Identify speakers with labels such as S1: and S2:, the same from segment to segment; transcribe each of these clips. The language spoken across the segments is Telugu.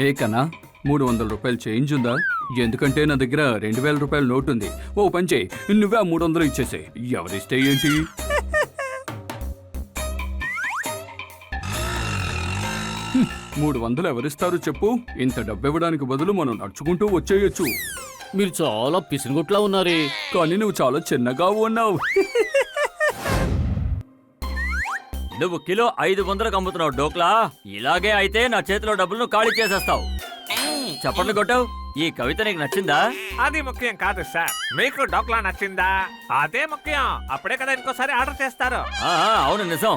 S1: ఏ కన్నా 300 రూపాయలు చేంజ్ ఉందా? ఎందుకంటే నా దగ్గర 2000 రూపాయల నోట్ ఉంది. ఓ పని చేయి, నువ్వే ఆ 300 ఇచ్చేసే. ఎవరిస్తే ఏంటి? 300 ఎవరిస్తారు చెప్పు? ఇంత డబ్బు ఇవ్వడానికి బదులు మనం నడుచుకుంటూ వచ్చేయచ్చు.
S2: మీరు చాలా పిసినగొట్లా ఉన్నారే.
S1: కానీ నువ్వు చాలా చిన్నగా ఉన్నావు.
S3: నువ్వు కిలో 500కు అమ్ముతున్నావు డోక్లా. ఇలాగే అయితే నా చేతిలో డబ్బులను ఖాళీ చేసేస్తావు. చప్పట్లు కొట్టావు. ఈ కవిత నీకు నచ్చిందా?
S4: అది ముఖ్యం కాదు సార్, మీకు డోక్లా నచ్చిందా అదే ముఖ్యం. అప్పుడే కదా ఇంకోసారి ఆర్డర్ చేస్తారు.
S3: అవును నిజం.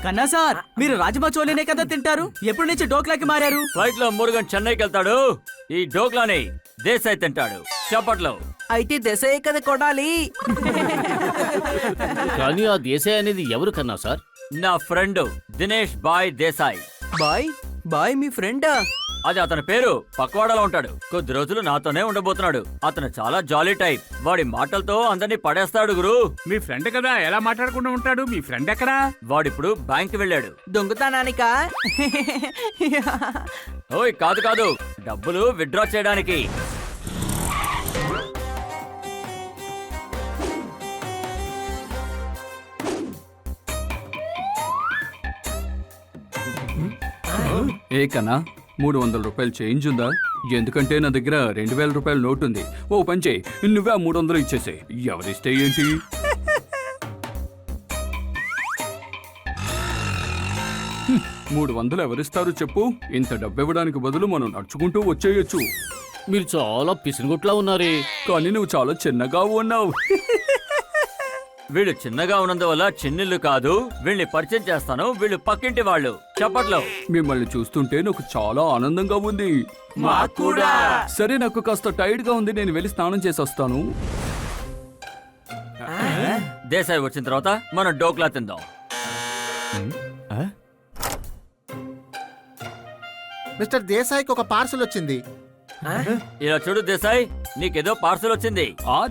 S5: కన్నా సార్, మీరు రాజ్మా చోలేనే కదా తింటారు. ఎప్పటి నుంచి డోక్లాకి మారారు?
S3: ఫ్లైట్ లో మురుగన్ చెన్నైకి వెళ్తాడు. ఈ డోక్లాని దేశాయ్ తింటాడు. చప్పట్లు.
S5: అయితే దేశాయే కదా కొడాలి.
S2: కానీ ఆ దేశాయ్ అనేది ఎవరు కన్నా సార్?
S3: నా ఫ్రెండ్ దినేష్ బాయ్ దేశాయ్.
S5: బాయ్ మీ ఫ్రెండా?
S3: అది అతని పేరు. పక్వాడలో ఉంటాడు. కొద్ది రోజులు నాతోనే ఉండబోతున్నాడు. అతను చాలా జాలీ టైప్. వాడి మాటలతో అందరినీ పడేస్తాడు గురు.
S6: మీ ఫ్రెండ్ కదా, ఎలా మాట్లాడకుండా ఉంటాడు? మీ ఫ్రెండ్ ఎక్కడా?
S3: వాడిప్పుడు బ్యాంక్ వెళ్ళాడు.
S5: దొంగతనానికా?
S3: ఓయ్ కాదు కాదు, డబ్బులు విత్డ్రా చేయడానికి.
S1: ఏ కన్నా 300 రూపాయలు చేంజ్ ఉందా? ఎందుకంటే నా దగ్గర 2000 రూపాయల నోట్ ఉంది. ఓ పని చేయి, నువ్వే ఆ 300 ఇచ్చేసే. ఎవరిస్తే ఏంటి? 300 ఎవరిస్తారు చెప్పు? ఇంత డబ్బు ఇవ్వడానికి బదులు మనం నడుచుకుంటూ వచ్చేయచ్చు.
S2: మీరు చాలా పిసినగొట్లా ఉన్నారే.
S1: కానీ నువ్వు చాలా చిన్నగా ఉన్నావు.
S3: వీళ్ళు చిన్నగా ఉన్నందువల్ల చిన్నిల్లు కాదు. వీళ్ళని పరిచయం చేస్తాను. వీళ్ళు పక్కింటి వాళ్ళు. చప్పట్లో.
S1: మిమ్మల్ని చూస్తుంటే నాకు చాలా ఆనందంగా ఉంది.
S5: మాకూడా.
S1: సరే, నాకు కాస్త టైర్డ్ గా ఉంది. నేను వెళ్ళి స్నానం చేసి వస్తాను.
S3: దేశాయ్ వచ్చిన తర్వాత మనం డోక్లా తిందాం.
S7: మిస్టర్ దేశాయ్కి ఒక పార్సల్ వచ్చింది.
S3: ఇలా చూడు దేశాయ్, నీకేదో పార్సల్ వచ్చింది.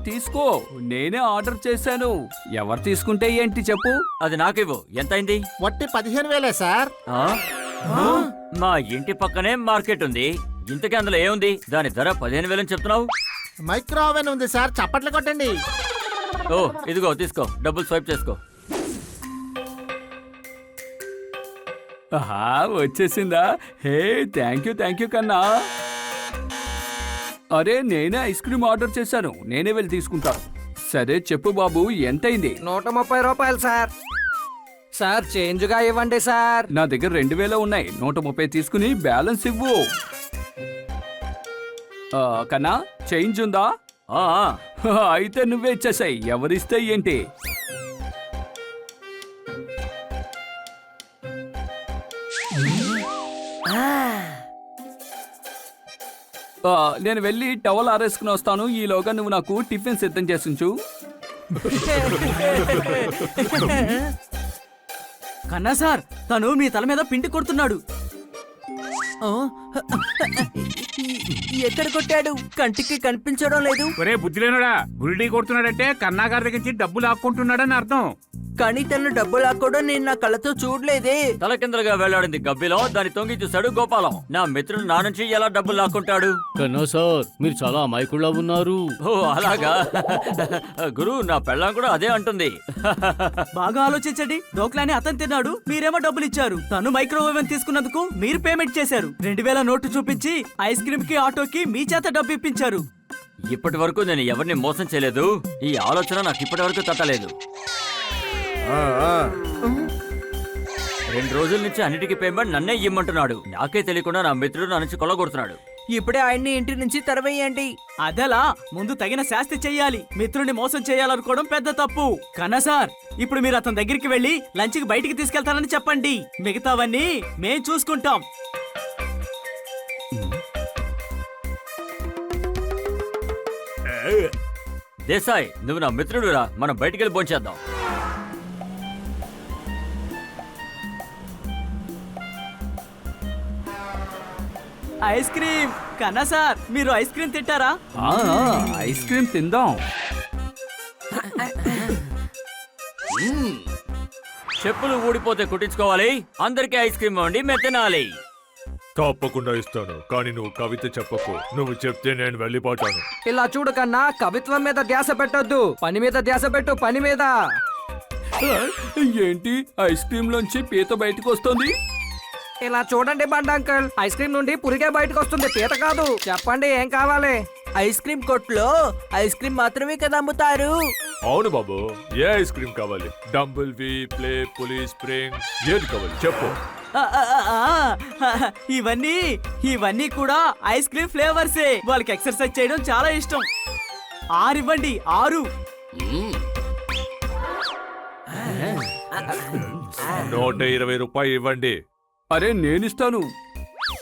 S1: తీసుకో, నేనే ఆర్డర్ చేశాను. ఎవరు తీసుకుంటే ఏంటి చెప్పు?
S3: అది నాకివ్వు. ఎంతైంది?
S7: వట్టి 15,000 సార్.
S3: ఆ? మా ఇంటి పక్కనే మార్కెట్ ఉంది. ఇంతకీ అందులో ఏముంది? దాని ధర 15,000 అని చెప్తున్నావు.
S7: మైక్రో ఓవెన్ ఉంది సార్, చప్పట్లు కొట్టండి.
S3: ఓ ఇదిగో తీసుకో, డబ్బులు స్వైప్ చేసుకో.
S1: వచ్చేసిందా? హే, థ్యాంక్ యూ కన్నా. అరే, నేనే ఐస్ క్రీమ్ ఆర్డర్ చేశాను. నేనే వెళ్ళి తీసుకుంటా. సరే చెప్పు బాబు, ఎంతైంది?
S5: 130 రూపాయలు సార్. సార్ చేంజ్ గా ఇవ్వండి సార్.
S1: నా దగ్గర 2000 ఉన్నాయి. 130 తీసుకుని బ్యాలెన్స్ ఇవ్వు. కన్నా, చేంజ్ ఉందా?
S3: ఆ
S1: అయితే నువ్వే ఇచ్చేసాయి. ఎవరిస్తే ఏంటి? నేను వెళ్ళి టవల్ ఆరేసుకుని వస్తాను. ఈలోగా నువ్వు నాకు టిఫిన్ సిద్ధం చేసించు.
S5: కన్నా సార్, తను మీ తల మీద పిండి కొడుతున్నాడు. ఎక్కడ కొట్టాడు? కంటికి కనిపించడం లేదు.
S6: ఒరే బుద్ధిలేనుడా, బుల్డీ కొడుతున్నాడంటే కన్నా గారి దగ్గర నుంచి డబ్బు లాక్కుంటున్నాడని అర్థం.
S5: కానీ తను డబ్బు లాక్కోవడం నేను నా కళ్ళతో చూడలేదే.
S3: తలకిందలుగా వెళ్లాడింది గబ్బిలో. దాన్ని తొంగి చూశాడు గోపాలం. నా మిత్రుడు నా నుంచి ఎలా డబ్బులు లాక్కుంటాడు?
S2: కన్నా సార్, మీరు చాలా అమాయకుల్లా ఉన్నారు.
S3: ఓ అలాగా? గురు, నా పెళ్ళాం కూడా అదే అంటుంది.
S5: బాగా ఆలోచించండి. డోక్లాని అతను తిన్నాడు, మీరేమో డబ్బులు ఇచ్చారు. తను మైక్రో ఓవెన్ తీసుకున్నందుకు మీరు పేమెంట్ చేశారు. 2000 నోటు చూపించి ఐస్ క్రీమ్ కి, ఆటోకి మీ చేత డబ్బు ఇప్పించారు.
S3: ఇప్పటి వరకు నేను ఎవరిని మోసం చేయలేదు. ఈ ఆలోచన నాకు ఇప్పటి వరకు తట్టలేదు. 2 రోజుల నుంచి అన్నిటికీ పేమెంట్ నన్నే ఇమ్మంటున్నాడు. నాకే తెలియకుండా నా మిత్రుడు నా నుంచి కొల్లగొడుతున్నాడు.
S5: ఇప్పుడే ఆయన్ని ఇంటి నుంచి తరవేయండి. అదలా ముందు తగిన శాస్తి చెయ్యాలి. మిత్రుడిని మోసం చేయాలనుకోవడం పెద్ద తప్పు. కన్నా సార్, ఇప్పుడు మీరు అతని దగ్గరికి వెళ్లి లంచ్కి బయటికి తీసుకెళ్తానని చెప్పండి. మిగతావన్నీ మేం చూసుకుంటాం.
S3: దేశాయ్, నువ్వు నా మిత్రుడురా. మనం బయటికి వెళ్ళి భోంచేద్దాం.
S5: Ice cream. కన్నా సార్, మీరు ఐస్ క్రీమ్ తింటారా?
S1: ఐస్ క్రీమ్ తిందాం.
S3: చెప్పులు ఊడిపోతే కుట్టించుకోవాలి. అందరికీ ఐస్ క్రీమ్ ఇవ్వండి, మేము తినాలి.
S8: తప్పకుండా ఇస్తాను కానీ నువ్వు కవిత చెప్పకు. నువ్వు చెప్తే నేను వెళ్ళిపోతాను.
S9: ఇలా చూడు కన్నా, కవిత్వం మీద ధ్యాస పెట్టొద్దు, పని మీద ధ్యాస పెట్టు, పని మీద.
S1: ఏంటి ఐస్ క్రీమ్ లోంచి పీత బయటకు వస్తుంది?
S9: ఇలా చూడండి బండి అంకుల్, ఐస్ క్రీమ్ నుండి పురిగే బయటకు వస్తుంది, పీత కాదు. చెప్పండి ఏం కావాలి?
S5: ఐస్ క్రీమ్ కొట్లో ఐస్ క్రీమ్ మాత్రమే కదా అమ్ముతారు.
S8: అవును బాబు, ఏ ఐస్ క్రీమ్ కావాలి? డంబుల్ వి, ప్లే, పులిస్, స్ప్రింగ్, ఏది కావాలి చెప్పు.
S5: ఆ, ఆ, ఆ, ఆ, ఇవన్నీ కూడా ఐస్ క్రీమ్ ఫ్లేవర్సే. వాళ్ళకి ఎక్సర్సైజ్ చేయడం చాలా ఇష్టం. 6 ఇవ్వండి, 6.
S8: 120 రూపాయలు ఇవ్వండి.
S1: అరే నేనిస్తాను.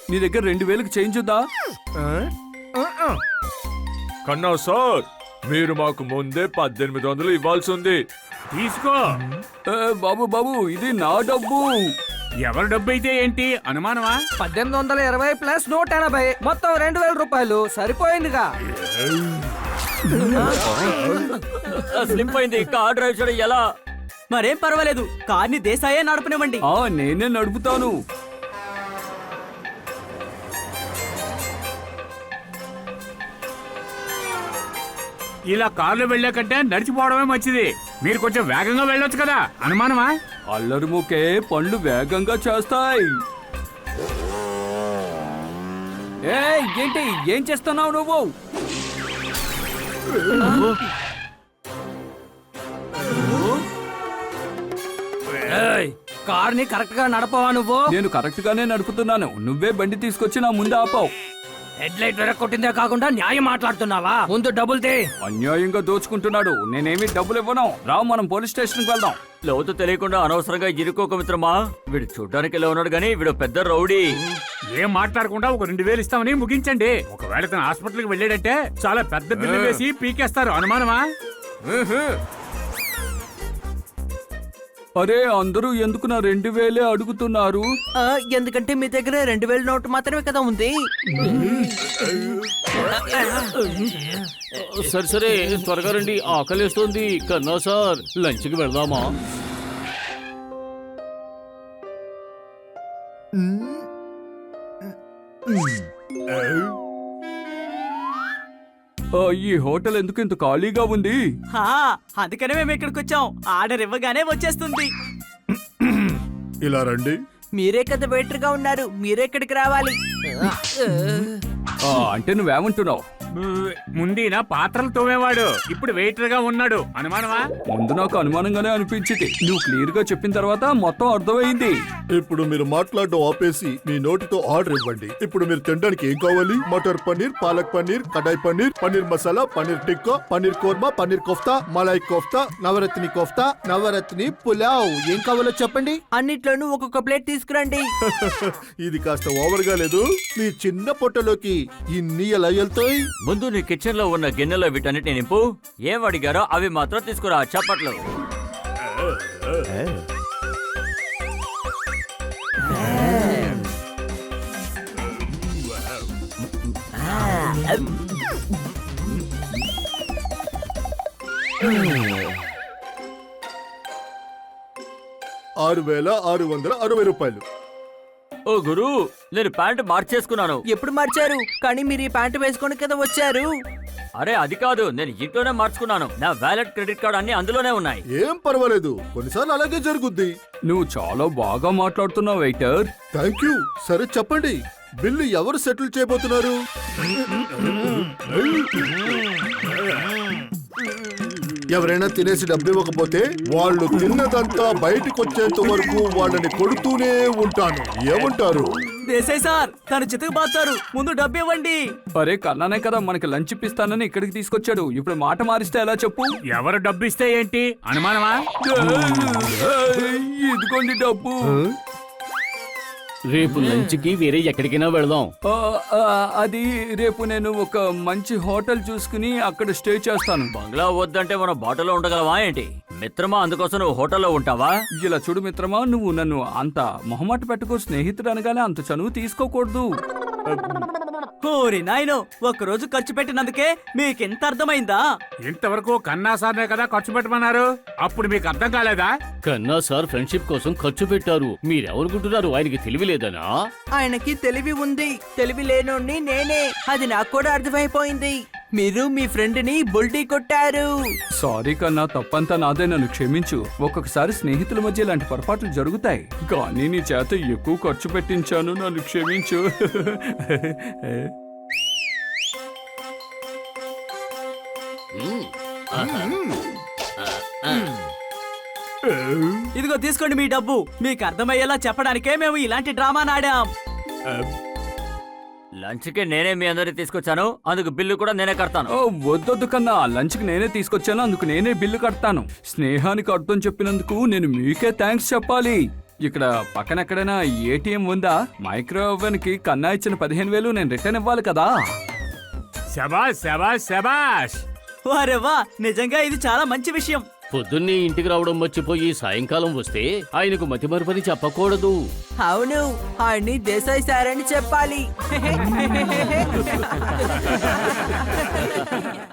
S1: నీ దగ్గర 2000కి చేంజ్ ఉందా?
S8: కన్నా సార్, మీరు మాకు ముందే 1800 ఇవ్వాల్సి ఉంది.
S6: తీసుకో.
S1: బాబు బాబు, ఇది నా డబ్బు.
S6: ఎవరి డబ్బు అయితే ఏంటి, అనుమానమా?
S9: 1820 ప్లస్ 180, మొత్తం 2000 రూపాయలు సరిపోయిందిగా.
S3: స్లిప్ అయింది. కార్ డ్రైవ్ చేయడం ఎలా?
S5: మరేం పర్వాలేదు, కార్ని దేశాయే నడపనివ్వండి.
S1: నేనే నడుపుతాను.
S6: ఇలా కార్లో వెళ్లే కంటే నడిచిపోవడమే మంచిది. మీరు కొంచెం వేగంగా వెళ్ళొచ్చు కదా, అనుమానమా?
S1: అల్లరి ముకే పళ్ళు వేగంగా చేస్తాయి. ఏంటి ఏం చేస్తున్నావు నువ్వు?
S9: కార్ని కరెక్ట్ గా నడపవా నువ్వు?
S1: నేను కరెక్ట్ గానే నడుపుతున్నాను. నువ్వే బండి తీసుకొచ్చి నా ముందు ఆపావు.
S9: హెడ్ లైట్ కొట్టిందే కాకుండా న్యాయం మాట్లాడుతున్నావా? ముందు డబ్బులు తే.
S1: అన్యాయంగా దోచుకుంటున్నాడు. నేనేమి డబ్బులు ఇవ్వను. రావు, మనం పోలీస్ స్టేషన్ కి వెళ్దాం.
S3: లోతు తెలియకుండా అనవసరంగా ఇరుకోక మిత్రమా. వీడు చూడ్డానికి ఇలా ఉన్నాడు గానీ వీడు పెద్ద రౌడీ.
S6: ఏం మాట్లాడకుండా ఒక 2000 ఇస్తామని ముగించండి. ఒకవేళ తన హాస్పిటల్కి వెళ్ళాడంటే చాలా పెద్ద బిల్లు వేసి పీకేస్తారు, అనుమానమా?
S1: అరే అందరూ ఎందుకు నా 2000 అడుగుతున్నారు?
S5: ఎందుకంటే మీ దగ్గర 2000 నోటు మాత్రమే కదా ఉంది.
S2: సరే సరే, త్వరగా రండి, ఆకలిస్తోంది. కన్నా సార్, లంచ్కి వెళ్దామా?
S1: ఈ హోటల్ ఎందుకు ఇంత ఖాళీగా ఉంది?
S5: అందుకనే మేము ఇక్కడికి వచ్చాం. ఆర్డర్ ఇవ్వగానే వచ్చేస్తుంది.
S8: ఇలా రండి.
S5: మీరే కదా వెయిటర్ గా ఉన్నారు, మీరే ఇక్కడికి రావాలి.
S1: అంటే నువ్వేమంటున్నావు?
S6: ముందీన పాత్రలు తోమేవాడు, ఇప్పుడు వెయిటర్ గా ఉన్నాడు, అనుమానమా?
S1: ముందు నాకు అనుమానంగానే అనిపించింది. నువ్వు క్లియర్ గా చెప్పిన తర్వాత మొత్తం అర్థమైంది.
S10: ఇప్పుడు మీరు మాట్లాడడం ఆపేసి మీ నోటితో ఆర్డర్ ఇవ్వండి. ఇప్పుడు మీరు తినడానికి ఏం కావాలి? మటర్ పన్నీర్, పాలక్ పన్నీర్, కడాయి పన్నీర్, పన్నీర్ మసాలా, పన్నీర్ టిక్కా, పన్నీర్ కోర్మా, పన్నీర్ కోఫ్తా, మలాయ్ కోఫ్తా, నవరత్ని కోఫ్తా,
S7: నవరత్ని పులావ్. ఏం కావాలో చెప్పండి.
S5: అన్నిట్లోనూ ఒక్కొక్క ప్లేట్ తీసుకురండి.
S10: ఇది కాస్త ఓవర్ గా లేదు? మీ చిన్న పొట్టలోకి ఇన్ని ఎలా వెళ్తాయి?
S3: ముందు నీ కిచెన్ లో ఉన్న గిన్నెలో వీటన్నిటిని నింపు. ఏం అడిగారో అవి మాత్రం తీసుకురా. చప్పట్లు.
S10: రూపాయలు.
S3: ఓ గురు, నేను ప్యాంట్ మార్చేసుకున్నాను.
S5: ఎప్పుడు మార్చారు? కానీ మీరు ఈ ప్యాంటు వేసుకొని కదా వచ్చారు.
S3: అరే అది కాదు, నేను ఇంట్లోనే మార్చుకున్నాను. నా వ్యాలెట్, క్రెడిట్ కార్డ్ అన్ని అందులోనే ఉన్నాయి.
S10: ఏం పర్వాలేదు, కొన్నిసార్లు అలాగే జరుగుద్ది.
S1: నువ్వు చాలా బాగా మాట్లాడుతున్నావు వెయిటర్.
S10: Thank you. సరే చెప్పండి, బిల్లు ఎవరు సెటిల్ చేయబోతున్నారు? ఎవరైనా తినేసి డబ్బు ఇవ్వకపోతే వాళ్ళు తిన్నదంతా బయటకు వచ్చేంత వరకు వాళ్ళని కొడుతూనే ఉంటాను. ఏమంటారు?
S5: దేశాయ్ సార్, తను చితకబాతారు. ముందు డబ్బు ఇవ్వండి.
S1: అరే కన్నానే కదా మనకి లంచ్ ఇప్పిస్తానని ఇక్కడికి తీసుకొచ్చాడు. ఇప్పుడు మాట మారిస్తే ఎలా చెప్పు?
S6: ఎవరు డబ్బు ఇస్తే ఏంటి, అనుమానమా?
S1: ఇదిగోండి డబ్బు.
S2: రేపు లంచ్కి వేరే ఎక్కడికైనా వెళదాం.
S1: అది రేపు నేను ఒక మంచి హోటల్ చూసుకుని అక్కడ స్టే చేస్తాను.
S3: బంగ్లా వద్దంటే మనం బాటలో ఉండగలవా ఏంటి? మిత్రమా, అందుకోసం నువ్వు హోటల్లో ఉంటావా?
S1: ఇలా చూడు మిత్రమా, నువ్వు నన్ను అంత మొహమాట పెట్టుకో. స్నేహితుడు అనగానే అంత చనువు తీసుకోకూడదు.
S5: ఓరి నాయనో ఒక్కరోజు ఖర్చు పెట్టినందుకే మీకింత అర్థమైందా?
S6: ఇంతవరకు కన్నా సార్నే కదా ఖర్చు పెట్టమన్నారు, అప్పుడు మీకు అర్థం కాలేదా?
S2: కన్నా సార్ ఫ్రెండ్షిప్ కోసం ఖర్చు పెట్టారు. మీరెవరుకుంటున్నారు ఆయనకి తెలివి లేదనా?
S9: ఆయనకి తెలివి ఉంది, తెలివి లేనోడిని నేనే, అది నాకు కూడా అర్థమైపోయింది. మీరు మీ ఫ్రెండ్ ని బుల్టీ కొట్టారు.
S1: సారీ కన్నా, తప్పంతా నాదే, నన్ను క్షమించు. ఒక్కొక్కసారి స్నేహితుల మధ్య ఇలాంటి పొరపాట్లు జరుగుతాయి, కానీ నీ చేత ఎక్కువ ఖర్చు పెట్టించాను, నన్ను క్షమించు.
S5: ఇదిగో తీసుకోండి మీ డబ్బు. మీకు అర్థమయ్యేలా చెప్పడానికే మేము ఇలాంటి డ్రామా ఆడాం.
S3: లంచ్కి నేనే మీ అందరికి తీసుకొచ్చాను, అందుకు బిల్లు కూడా నేనే కడతాను.
S1: ఓ వద్దొద్దు కన్నా, లంచ్కి నేనే తీసుకొచ్చాను, అందుకు నేనే బిల్లు కడతాను. స్నేహానికి అర్థం చెప్పినందుకు నేను మీకే థ్యాంక్స్ చెప్పాలి. ఇక్కడ పక్కన ఎక్కడైనా ఏటీఎం ఉందా? మైక్రో ఓవెన్కి కన్నా ఇచ్చిన 15,000 నేను రిటర్న్ ఇవ్వాలి కదా.
S6: శబాష్ శబాష్ శబాష్.
S5: వారే వా, నిజంగా ఇది చాలా మంచి విషయం.
S2: పొద్దున్నే ఇంటికి రావడం మర్చిపోయి సాయంకాలం వస్తే ఆయనకు మతిమరుపని చెప్పకూడదు.
S9: అవును, ఆయన్ని దేశాయి సార్ అని చెప్పాలి.